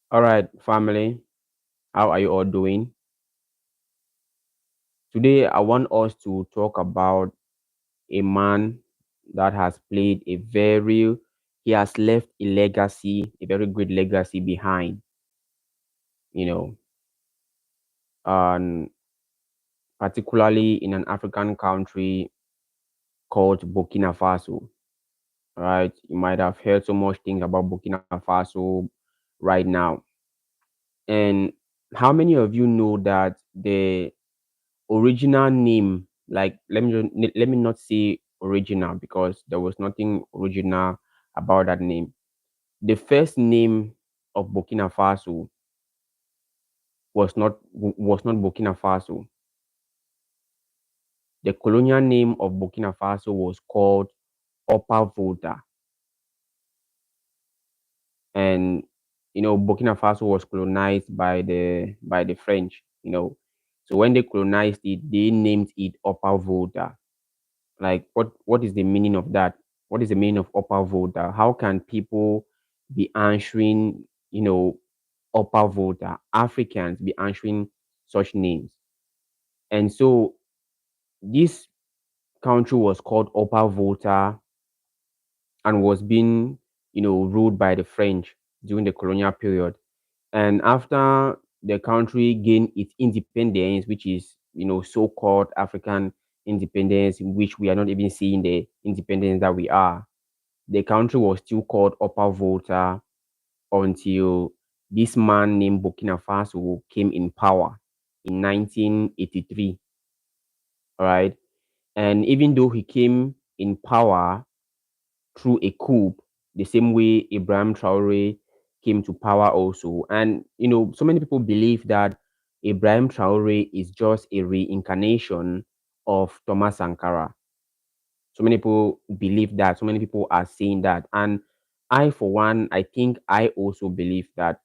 All right, family, how are you all doing? Today, I want us to talk about a man that has played he has left a legacy, a very great legacy behind, you know, and particularly in an African country called Burkina Faso, right? You might have heard so much things about Burkina Faso right now. And how many of you know that the original name, like let me not say original because there was nothing original about that name. The first name of Burkina Faso was not Burkina Faso. The colonial name of Burkina Faso was called Upper Volta, and Burkina Faso was colonized by the French. So when they colonized it, they named it Upper Volta. Like, what is the meaning of that? What is the meaning of upper voter? How can people be answering, upper voter, Africans be answering such names? And so this country was called upper voter and was being, ruled by the French during the colonial period. And after the country gained its independence, which is, so-called African independence, in which we are not even seeing the independence that we are, the country was still called Upper Volta until this man named Burkina Faso came in power in 1983. All right. And even though he came in power through a coup, the same way Ibrahim Traore came to power also. And, so many people believe that Ibrahim Traore is just a reincarnation of Thomas Sankara. So many people believe that. So many people are saying that. And I, for one, I think I also believe that,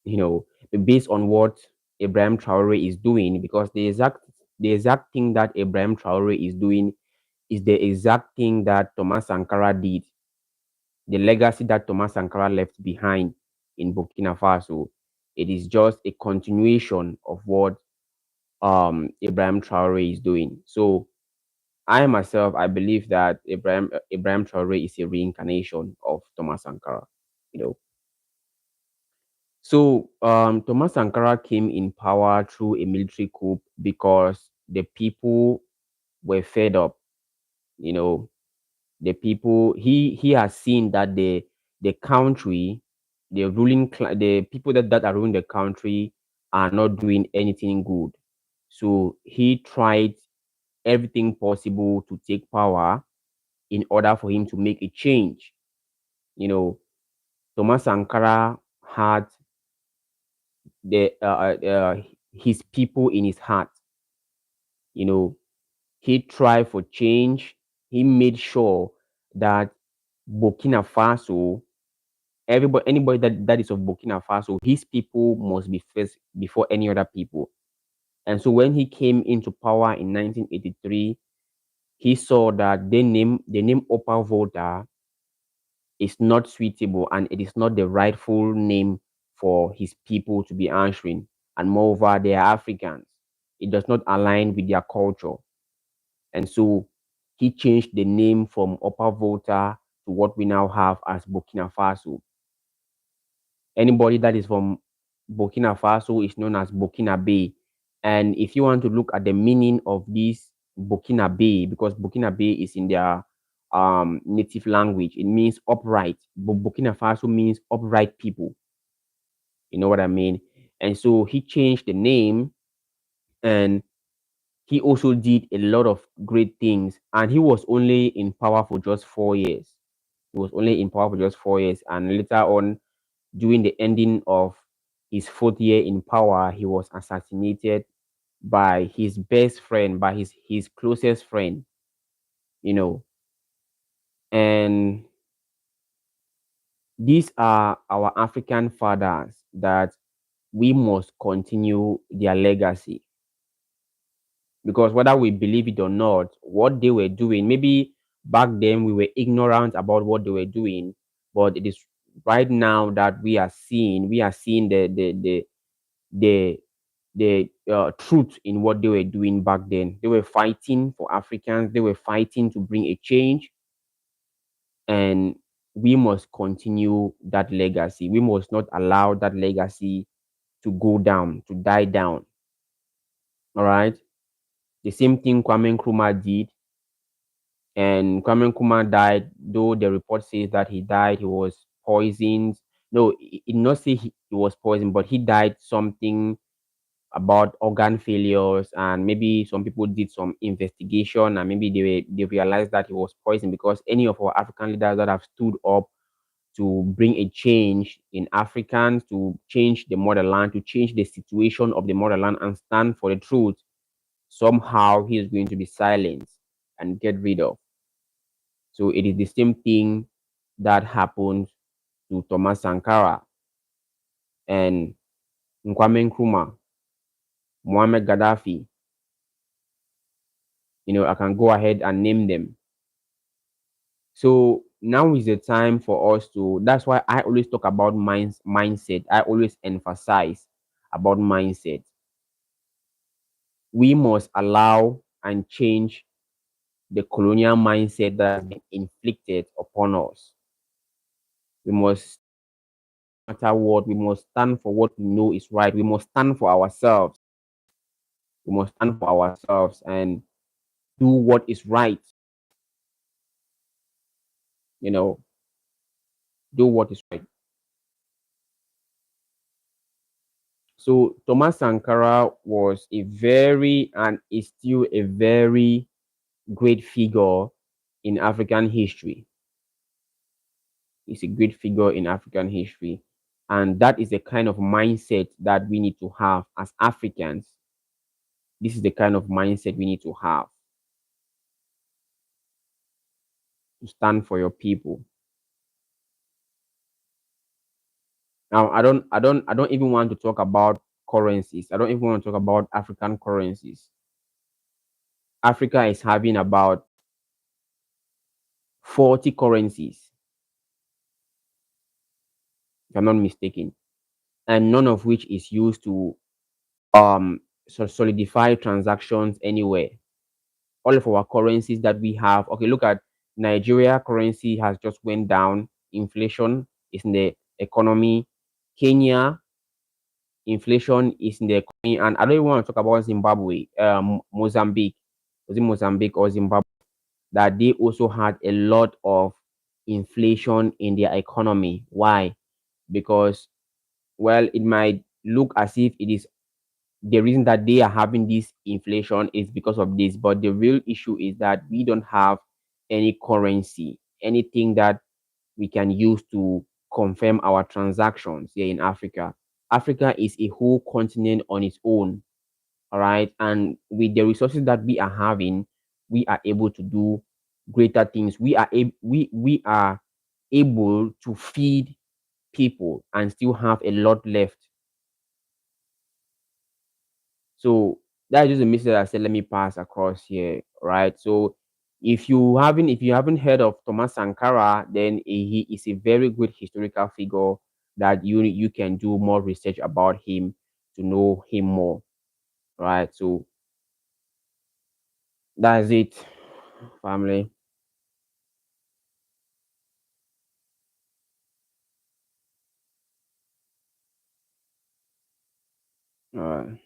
you know, based on what Ibrahim Traore is doing, because the exact thing that Ibrahim Traore is doing is the exact thing that Thomas Sankara did, the legacy that Thomas Sankara left behind in Burkina Faso. It is just a continuation of what Ibrahim Traore is doing. So I myself, I believe that Ibrahim Traore is a reincarnation of Thomas Sankara. You know, so Thomas Sankara came in power through a military coup because the people were fed up. You know, the people he has seen that the country, the people that are ruling the country are not doing anything good. So he tried everything possible to take power in order for him to make a change. You know, Thomas Sankara had the his people in his heart. You know, he tried for change. He made sure that Burkina Faso, anybody that is of Burkina Faso, his people must be first before any other people. And so when he came into power in 1983, he saw that the name Upper Volta is not suitable and it is not the rightful name for his people to be answering. And moreover, they are Africans. It does not align with their culture. And so he changed the name from Upper Volta to what we now have as Burkina Faso. Anybody that is from Burkina Faso is known as Burkina Bay. And if you want to look at the meaning of this Burkina Bay, because Burkina Bay is in their native language, it means upright. But Burkina Faso means upright people. You know what I mean? And so he changed the name, and he also did a lot of great things. And he was only in power for just 4 years. He was only in power for just 4 years. And later on, during the ending of his fourth year in power, he was assassinated by his best friend, by his closest friend, you know. And these are our African fathers that we must continue their legacy, because whether we believe it or not, what they were doing, maybe back then we were ignorant about what they were doing, but it is right now that we are seeing the truth in what they were doing back then. They were fighting for Africans. They were fighting to bring a change, and we must continue that legacy. We must not allow that legacy to go down, to die down. All right. The same thing Kwame Nkrumah did, and Kwame Nkrumah died. Though the report says that he died, he was poisoned. No, it did not say he was poisoned, but he died something about organ failures, and maybe some people did some investigation, and maybe they realized that he was poisoned, because any of our African leaders that have stood up to bring a change in Africans, to change the motherland, to change the situation of the motherland and stand for the truth, somehow he is going to be silenced and get rid of. So it is the same thing that happened to Thomas Sankara and Nkwame Nkrumah, Muammar Gaddafi. I can go ahead and name them. So now is the time for us to. That's why I always talk about mindset. I always emphasize about mindset. We must allow and change the colonial mindset that has been inflicted upon us. We must, no matter what, we must stand for what we know is right. We must stand for ourselves. We must stand for ourselves and do what is right. You know, do what is right. So Thomas Sankara was a very and is still a very great figure in African history. He's a great figure in African history. And that is the kind of mindset that we need to have as Africans. This is the kind of mindset we need to have to stand for your people. Now, I don't even want to talk about currencies. I don't even want to talk about African currencies. Africa is having about 40 currencies, if I'm not mistaken, and none of which is used to solidify transactions anywhere. All of our currencies that we have, okay, look at Nigeria currency has just went down. Inflation is in the economy. Kenya, inflation is in the economy. And I don't even want to talk about Zimbabwe, Mozambique. Was it Mozambique or Zimbabwe? That they also had a lot of inflation in their economy. Why? Because, well, it might look as if it is the reason that they are having this inflation is because of this, but the real issue is that we don't have any currency, anything that we can use to confirm our transactions here in Africa. Africa is a whole continent on its own, all right, and with the resources that we are having, we are able to do greater things. We are able to feed people and still have a lot left. So that's just a message that I said, let me pass across here, right? So if you haven't heard of Thomas Sankara, then he is a very good historical figure that you can do more research about him to know him more, right? So that's it, family. All right.